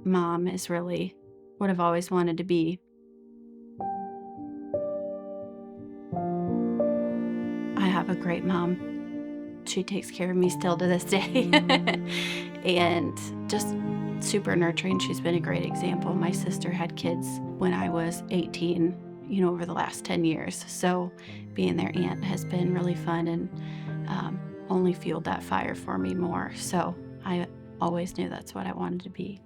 mom is really what I've always wanted to be. I have a great mom. She takes care of me still to this day. And just super nurturing. She's been a great example. My sister had kids when I was 18, over the last 10 years. So being their aunt has been really fun and only fueled that fire for me more. So I always knew that's what I wanted to be.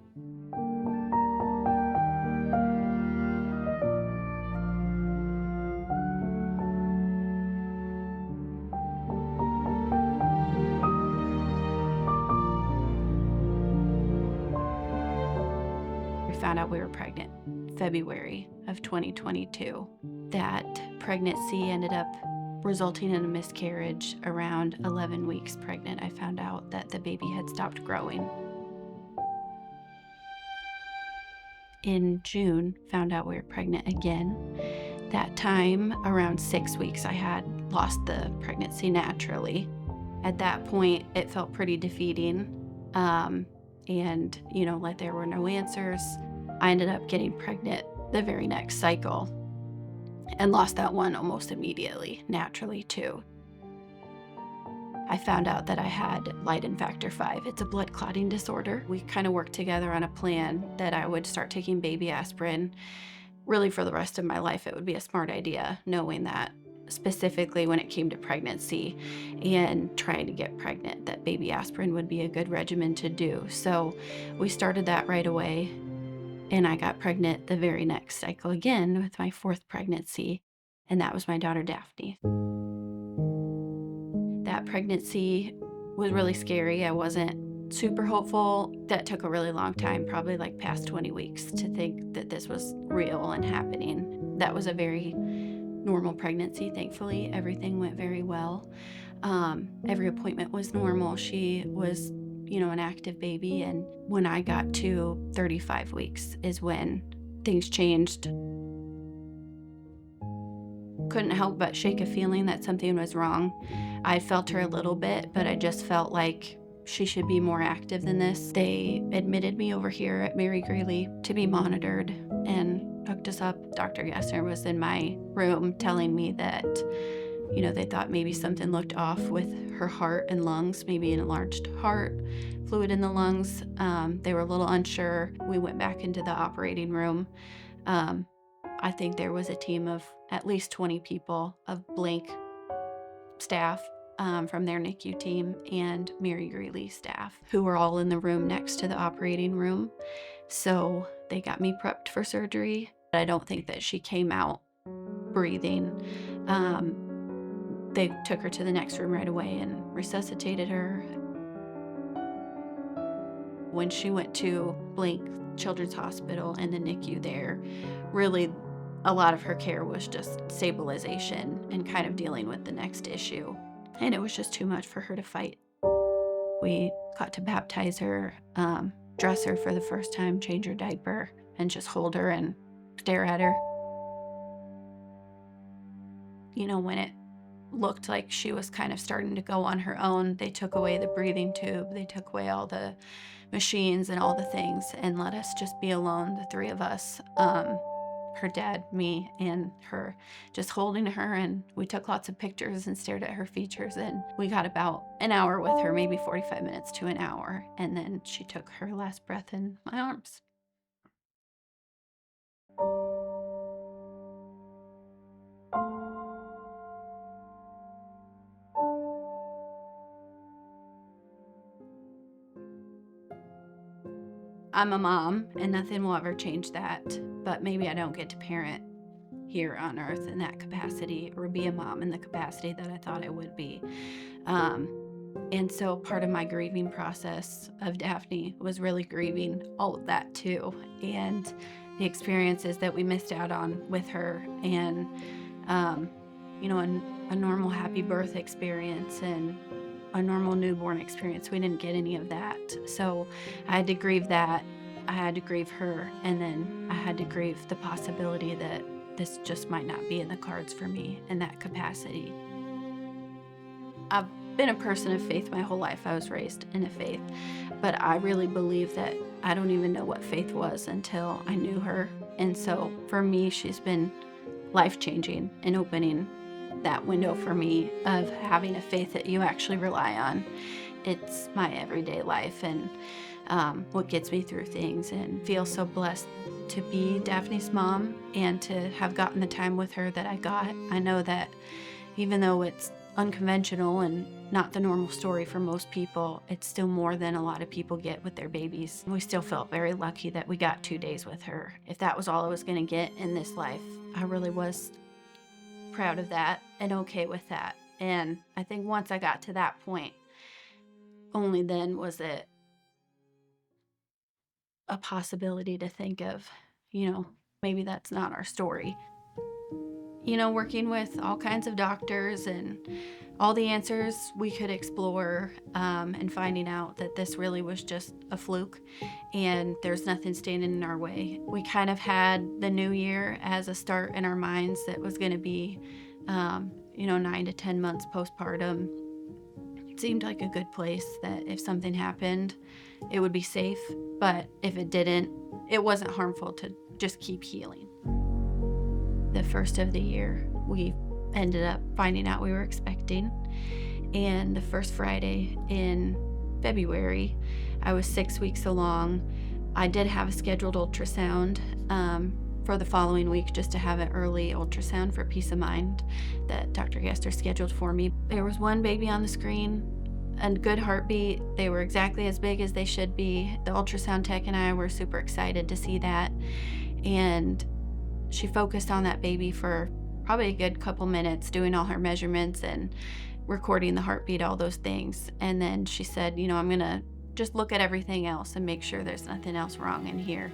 We found out we were pregnant February of 2022. That pregnancy ended up resulting in a miscarriage. Around 11 weeks pregnant, I found out that the baby had stopped growing. In June, found out we were pregnant again. That time, around 6 weeks, I had lost the pregnancy naturally. At that point, it felt pretty defeating. And like there were no answers. I ended up getting pregnant the very next cycle and lost that one almost immediately, naturally too. I found out that I had Leiden factor 5. It's a blood clotting disorder. We kind of worked together on a plan that I would start taking baby aspirin. Really for the rest of my life, it would be a smart idea, knowing that specifically when it came to pregnancy and trying to get pregnant, that baby aspirin would be a good regimen to do. So we started that right away, and I got pregnant the very next cycle again with my 4th pregnancy, and that was my daughter Daphne. That pregnancy was really scary. I wasn't super hopeful. That took a really long time, probably like past 20 weeks, to think that this was real and happening. That was a very normal pregnancy, thankfully. Everything went very well. Every appointment was normal. She was, an active baby. And when I got to 35 weeks is when things changed. Couldn't help but shake a feeling that something was wrong. I felt her a little bit, but I just felt like she should be more active than this. They admitted me over here at Mary Greeley to be monitored and hooked us up. Dr. Gessner was in my room telling me that, they thought maybe something looked off with her heart and lungs, maybe an enlarged heart, fluid in the lungs. They were a little unsure. We went back into the operating room. I think there was a team of at least 20 people of blank staff from their NICU team and Mary Greeley staff who were all in the room next to the operating room. So they got me prepped for surgery. I don't think that she came out breathing. They took her to the next room right away and resuscitated her. When she went to Blink Children's Hospital and the NICU there, really a lot of her care was just stabilization and kind of dealing with the next issue. And it was just too much for her to fight. We got to baptize her, dress her for the first time, change her diaper, and just hold her and stare at her. When it looked like she was kind of starting to go on her own, they took away the breathing tube, they took away all the machines and all the things and let us just be alone, the 3 of us. Her dad, me, and her, just holding her, and we took lots of pictures and stared at her features, and we got about an hour with her, maybe 45 minutes to an hour, and then she took her last breath in my arms. I'm a mom, and nothing will ever change that, but maybe I don't get to parent here on earth in that capacity or be a mom in the capacity that I thought I would be. And so part of my grieving process of Daphne was really grieving all of that too, and the experiences that we missed out on with her, and a normal happy birth experience and a normal newborn experience. We didn't get any of that. So I had to grieve that. I had to grieve her. And then I had to grieve the possibility that this just might not be in the cards for me in that capacity. I've been a person of faith my whole life. I was raised in a faith, but I really believe that I don't even know what faith was until I knew her. And so for me, she's been life-changing and opening that window for me of having a faith that you actually rely on. It's my everyday life and what gets me through things, and feel so blessed to be Daphne's mom and to have gotten the time with her that I got. I know that even though it's unconventional and not the normal story for most people, it's still more than a lot of people get with their babies. We still felt very lucky that we got 2 days with her. If that was all I was going to get in this life, I really was proud of that and okay with that. And I think once I got to that point, only then was it a possibility to think of, maybe that's not our story. Working with all kinds of doctors and all the answers we could explore, and finding out that this really was just a fluke and there's nothing standing in our way. We kind of had the new year as a start in our minds that was going to be, 9 to 10 months postpartum. It seemed like a good place that if something happened, it would be safe, but if it didn't, it wasn't harmful to just keep healing. The first of the year, we ended up finding out we were expecting, and the first Friday in February, I was 6 weeks along. I did have a scheduled ultrasound for the following week, just to have an early ultrasound for peace of mind that Dr. Gester scheduled for me. There was one baby on the screen, a good heartbeat. They were exactly as big as they should be. The ultrasound tech and I were super excited to see that, and she focused on that baby for probably a good couple minutes, doing all her measurements and recording the heartbeat, all those things. And then she said, I'm gonna just look at everything else and make sure there's nothing else wrong in here.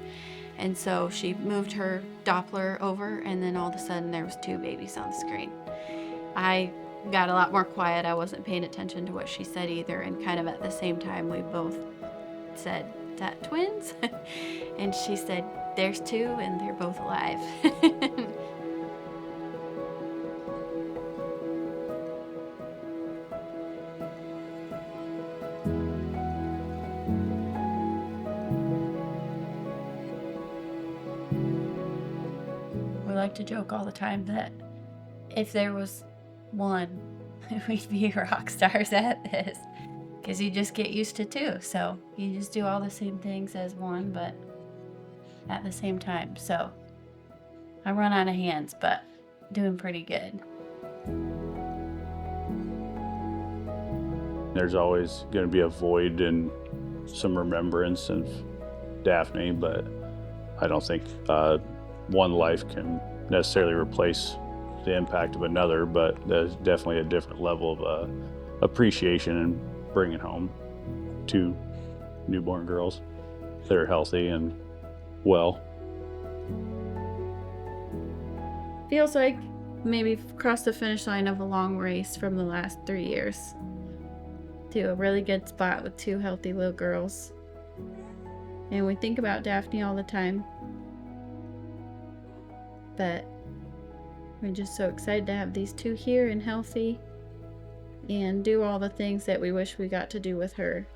And so she moved her Doppler over, and then all of a sudden there was 2 babies on the screen. I got a lot more quiet. I wasn't paying attention to what she said either. And kind of at the same time, we both said, "Is that twins?" And she said, "There's 2 and they're both alive." We like to joke all the time that if there was one, we'd be rock stars at this, because you just get used to 2. So you just do all the same things as one, but at the same time. So I run out of hands, but doing pretty good. There's always going to be a void and some remembrance of Daphne, but I don't think one life can necessarily replace the impact of another, but there's definitely a different level of appreciation in bringing home 2 newborn girls that are healthy and well. Feels like maybe crossed the finish line of a long race from the last 3 years to a really good spot with 2 healthy little girls. And we think about Daphne all the time, but we're just so excited to have these 2 here and healthy and do all the things that we wish we got to do with her.